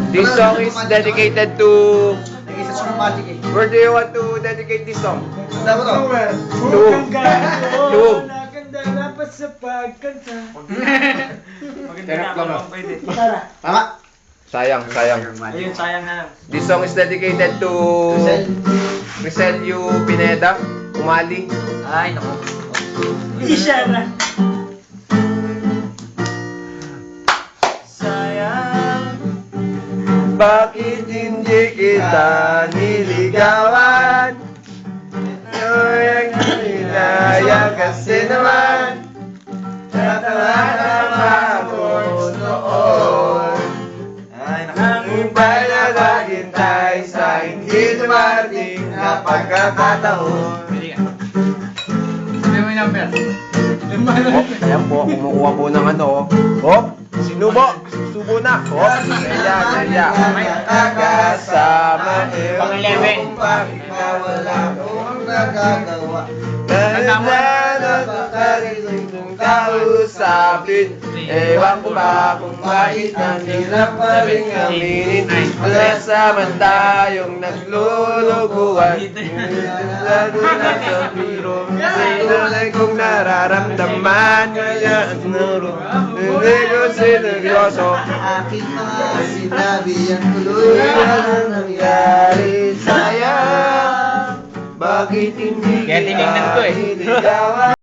This song is dedicated to... Nag-isa sa magic eh. Where do you want to dedicate this song? Tanda mo to? To... To... Nakandala pa sa pagkanta. Terap lang ah. Tama. Sayang, sayang. Ayun, sayang na lang. This song is dedicated to... Criselio Pineda, Umali. Ay, naku. Isya na. Sayang. Bakit hindi kita niligawan? Ang hinayang kasi naman tatangan mo noon. Ang hintay na naghintay sa hindi dumarating na pagkakataon. Sabi mo yung number. Ayan po, kumukuha po ng ano. Oh, sinubo. Subo na. Oh, kaya. Magkakasama. Pang-11. Kung bakit na wala akong nagagawa. Kanta mo. Kung kausapin. Ewan ko ba kung bakit ang hirap pa rin aminin. Wala saman tayong nagluluguan. Lalo na sa biro. Sinalay kong nararamdaman. Kaya ang nuro. Hindi ko sineryoso. Aking mga sinabi ang tuloy na nangyari. Sayang. Bakit hindi Kaya tinignan ko eh. niligawan?